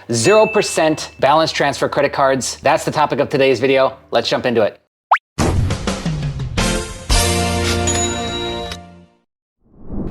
0% balance transfer credit cards. That's the topic of today's video. Let's jump into it.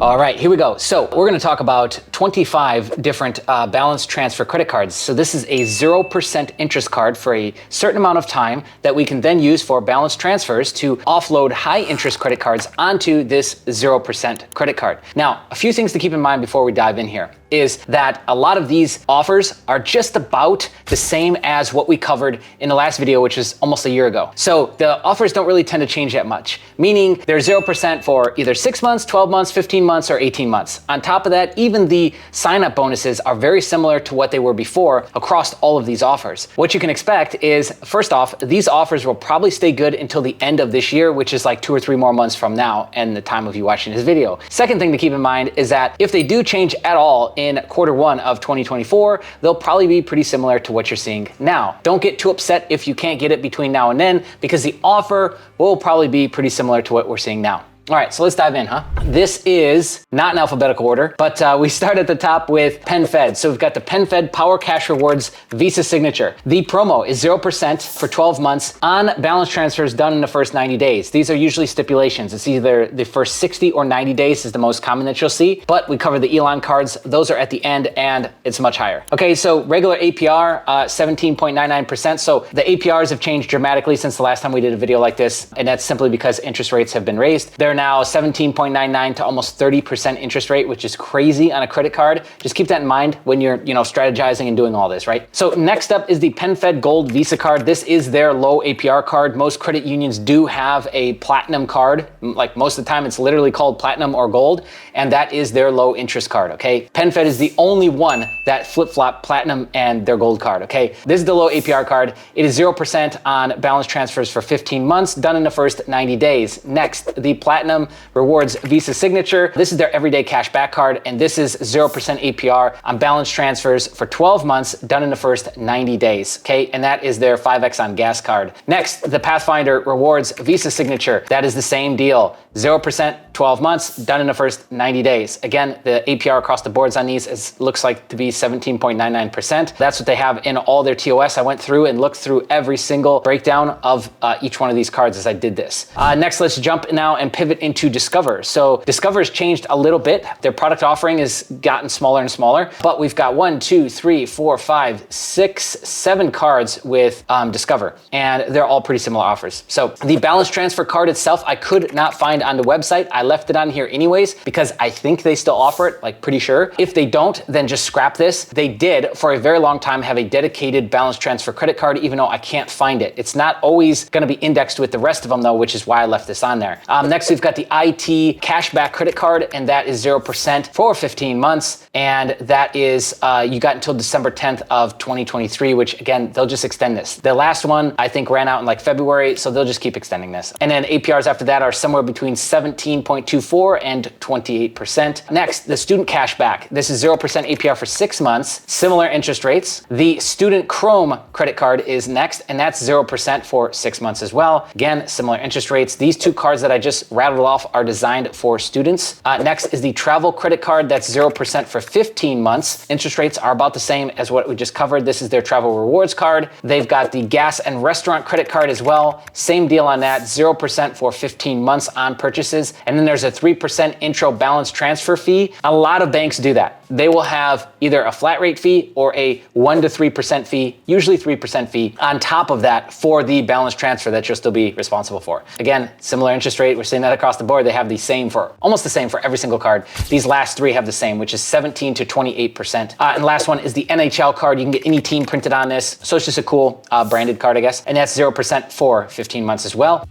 All right, here we go. So we're going to talk about 25 different balance transfer credit cards. So this is a 0% interest card for a certain amount of time that we can then use for balance transfers to offload high interest credit cards onto this 0% credit card. Now, a few things to keep in mind before we dive in here is that a lot of these offers are just about the same as what we covered in the last video, which is almost a year ago. So the offers don't really tend to change that much, meaning they're 0% for either 6 months, 12 months, 15 months, or 18 months. On top of that, even the sign-up bonuses are very similar to what they were before across all of these offers. What you can expect is, first off, these offers will probably stay good until the end of this year, which is like 2 or 3 more months from now and the time of you watching this video. Second thing to keep in mind is that if they do change at all in Q1 of 2024, they'll probably be pretty similar to what you're seeing now. Don't get too upset if you can't get it between now and then, because the offer will probably be pretty similar to what we're seeing now. All right, so let's dive in, This is not in alphabetical order, but we start at the top with PenFed. So we've got the PenFed Power Cash Rewards Visa Signature. The promo is 0% for 12 months on balance transfers done in the first 90 days. These are usually stipulations. It's either the first 60 or 90 days is the most common that you'll see, but we cover the Elon cards. Those are at the end and it's much higher. Okay, so regular APR, 17.99%. So the APRs have changed dramatically since the last time we did a video like this, and that's simply because interest rates have been raised. They're now 17.99 to almost 30% interest rate, which is crazy on a credit card. Just keep that in mind when you're, strategizing and doing all this, right? So next up is the PenFed Gold Visa card. This is their low APR card. Most credit unions do have a platinum card. Like most of the time, it's literally called platinum or gold, and that is their low interest card, okay? PenFed is the only one that flip-flop platinum and their gold card, okay? This is the low APR card. It is 0% on balance transfers for 15 months, done in the first 90 days. Next, the Platinum Rewards Visa Signature. This is their everyday cash back card, and this is 0% APR on balance transfers for 12 months, done in the first 90 days, okay? And that is their 5X on gas card. Next, the Pathfinder Rewards Visa Signature. That is the same deal. 0%, 12 months, done in the first 90 days. Again, the APR across the boards on these looks like to be 17.99%. That's what they have in all their TOS. I went through and looked through every single breakdown of each one of these cards as I did this. Next, let's jump now and pivot into Discover. So Discover has changed a little bit. Their product offering has gotten smaller and smaller, but we've got 1, 2, 3, 4, 5, 6, 7 cards with Discover, and they're all pretty similar offers. So the balance transfer card itself, I could not find on the website. I left it on here anyways, because I think they still offer it, like pretty sure. If they don't, then just scrap this. They did for a very long time have a dedicated balance transfer credit card, even though I can't find it. It's not always gonna be indexed with the rest of them though, which is why I left this on there. Next, we've got the IT cashback credit card, and that is 0% for 15 months. And that is, you got until December 10th of 2023, which again, they'll just extend this. The last one, I think, ran out in like February, so they'll just keep extending this. And then APRs after that are somewhere between 17.24 and 28%. Next, the student cashback. This is 0% APR for 6 months, similar interest rates. The student Chrome credit card is next, and that's 0% for 6 months as well. Again, similar interest rates. These two cards that I just rattled off are designed for students. Next is the travel credit card. That's 0% for 15 months. Interest rates are about the same as what we just covered. This is their travel rewards card. They've got the gas and restaurant credit card as well. Same deal on that, 0% for 15 months on purchases. And then there's a 3% intro balance transfer fee. A lot of banks do that. They will have either a flat rate fee or a 1 to 3% fee, usually 3% fee on top of that for the balance transfer that you'll still be responsible for. Again, similar interest rate. We're seeing that across the board. They have the same for, almost the same for every single card. These last three have the same, which is 17 to 28%. And the last one is the NHL card. You can get any team printed on this. So it's just a cool branded card, I guess. And that's 0% for 15 months as well.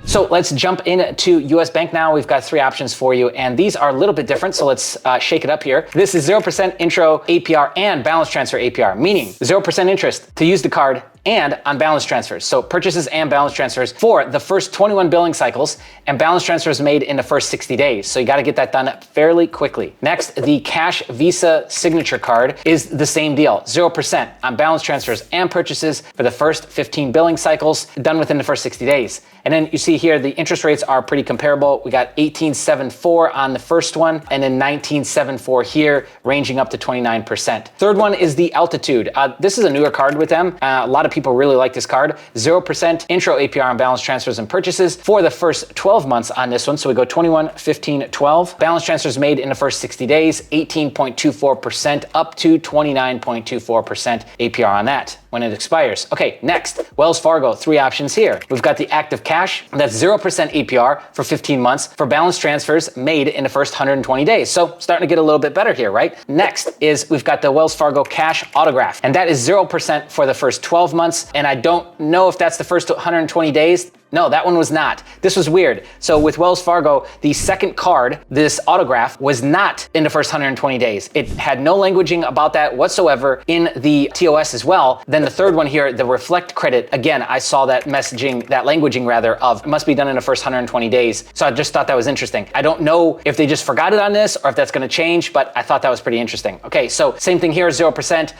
So let's jump into US Bank now. We've got 3 options for you, and these are a little bit different, so let's shake it up here. This is 0% intro APR and balance transfer APR, meaning 0% interest to use the card and on balance transfers. So purchases and balance transfers for the first 21 billing cycles and balance transfers made in the first 60 days. So you got to get that done fairly quickly. Next, the Cash Visa Signature Card is the same deal, 0% on balance transfers and purchases for the first 15 billing cycles, done within the first 60 days. And then you see here, the interest rates are pretty comparable. We got 18.74 on the first one, and then 19.74 here, ranging up to 29%. Third one is the Altitude. This is a newer card with them. A lot of people really like this card. 0% intro APR on balance transfers and purchases for the first 12 months on this one. So we go 21, 15, 12. Balance transfers made in the first 60 days, 18.24% up to 29.24% APR on that when it expires. Okay, next, Wells Fargo, 3 options here. We've got the Active Cash, that's 0% APR for 15 months for balance transfers made in the first 120 days. So starting to get a little bit better here, right? Next is we've got the Wells Fargo Cash Autograph, and that is 0% for the first 12 months. And I don't know if that's the first 120 days. No, that one was not. This was weird. So with Wells Fargo, the second card, this autograph, was not in the first 120 days. It had no languaging about that whatsoever in the TOS as well. Then the third one here, the Reflect credit, again, I saw that messaging, that languaging rather, of must be done in the first 120 days. So I just thought that was interesting. I don't know if they just forgot it on this or if that's gonna change, but I thought that was pretty interesting. Okay, so same thing here, 0%.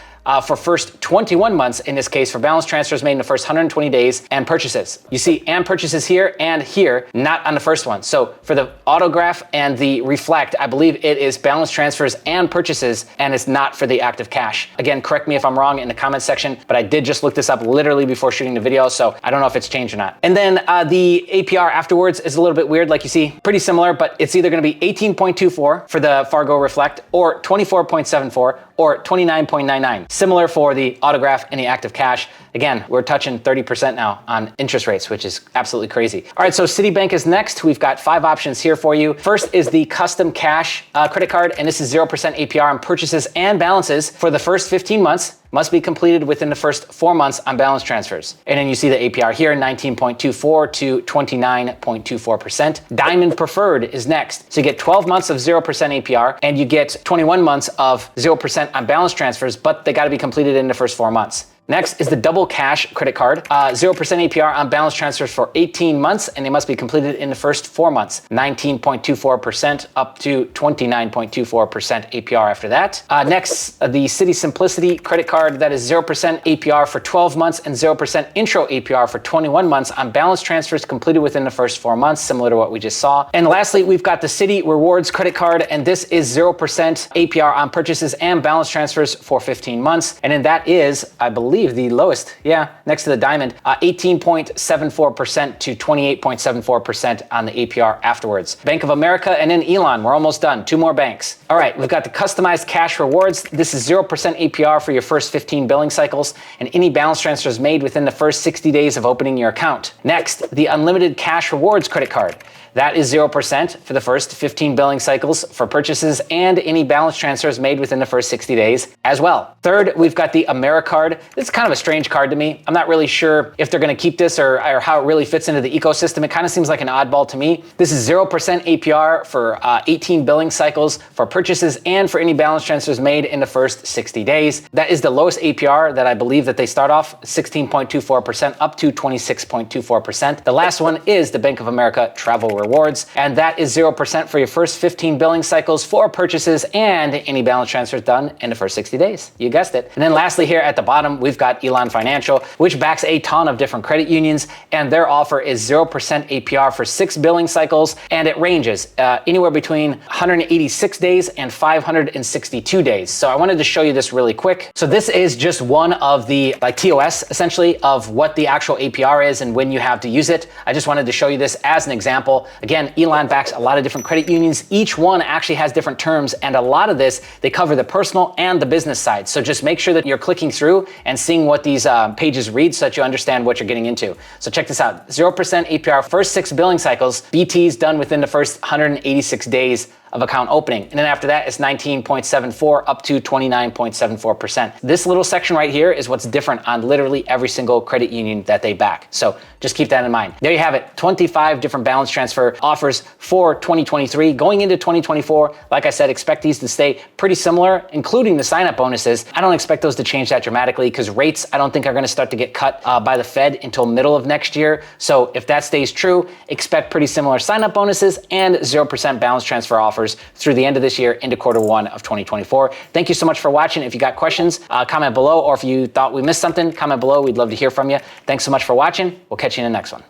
For first 21 months, in this case, for balance transfers made in the first 120 days and purchases. You see and purchases here and here, not on the first one. So for the autograph and the Reflect, I believe it is balance transfers and purchases, and it's not for the Active Cash. Again, correct me if I'm wrong in the comment section, but I did just look this up literally before shooting the video, so I don't know if it's changed or not. And then the APR afterwards is a little bit weird, like you see, pretty similar, but it's either gonna be 18.24 for the Fargo Reflect, or 24.74, or 29.99. Similar for the autograph and the Active Cash. Again, we're touching 30% now on interest rates, which is absolutely crazy. All right, so Citi Bank is next. We've got 5 options here for you. First is the Custom Cash credit card, and this is 0% APR on purchases and balances for the first 15 months. Must be completed within the first 4 months on balance transfers. And then you see the APR here, 19.24 to 29.24%. Diamond Preferred is next. So you get 12 months of 0% APR, and you get 21 months of 0% on balance transfers, but they gotta be completed in the first 4 months. Next is the Double Cash credit card, 0% APR on balance transfers for 18 months, and they must be completed in the first 4 months. 19.24% up to 29.24% APR after that. Next, the Citi Simplicity credit card, that is 0% APR for 12 months and 0% intro APR for 21 months on balance transfers completed within the first 4 months, similar to what we just saw. And lastly, we've got the Citi Rewards credit card, and this is 0% APR on purchases and balance transfers for 15 months. And then that is, I believe, the lowest, next to the Diamond, 18.74% to 28.74% on the APR afterwards. Bank of America and then Elon, we're almost done, 2 more banks. All right, we've got the Customized Cash Rewards. This is 0% APR for your first 15 billing cycles and any balance transfers made within the first 60 days of opening your account. Next, the Unlimited Cash Rewards credit card. That is 0% for the first 15 billing cycles for purchases and any balance transfers made within the first 60 days as well. Third, we've got the AmeriCard. It's kind of a strange card to me. I'm not really sure if they're gonna keep this or how it really fits into the ecosystem. It kind of seems like an oddball to me. This is 0% APR for 18 billing cycles for purchases and for any balance transfers made in the first 60 days. That is the lowest APR that I believe that they start off, 16.24% up to 26.24%. The last one is the Bank of America Travel Rewards, and that is 0% for your first 15 billing cycles for purchases and any balance transfers done in the first 60 days. You guessed it. And then lastly here at the bottom, we've got Elon Financial, which backs a ton of different credit unions, and their offer is 0% APR for 6 billing cycles, and it ranges anywhere between 186 days and 562 days. So I wanted to show you this really quick. So this is just one of the TOS essentially of what the actual APR is and when you have to use it. I just wanted to show you this as an example. Again, Elon backs a lot of different credit unions. Each one actually has different terms, and a lot of this, they cover the personal and the business side. So just make sure that you're clicking through and seeing what these pages read so that you understand what you're getting into. So check this out, 0% APR, first 6 billing cycles, BTs done within the first 186 days of account opening. And then after that, it's 19.74 up to 29.74%. This little section right here is what's different on literally every single credit union that they back. So just keep that in mind. There you have it, 25 different balance transfer offers for 2023. Going into 2024, like I said, expect these to stay pretty similar, including the sign-up bonuses. I don't expect those to change that dramatically because rates, I don't think are going to start to get cut by the Fed until middle of next year. So if that stays true, expect pretty similar sign-up bonuses and 0% balance transfer offers through the end of this year into Q1 of 2024. Thank you so much for watching. If you got questions, comment below, or if you thought we missed something, comment below. We'd love to hear from you. Thanks so much for watching. We'll catch you in the next one.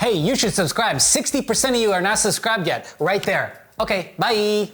Hey, you should subscribe. 60% of you are not subscribed yet. Right there. Okay, bye.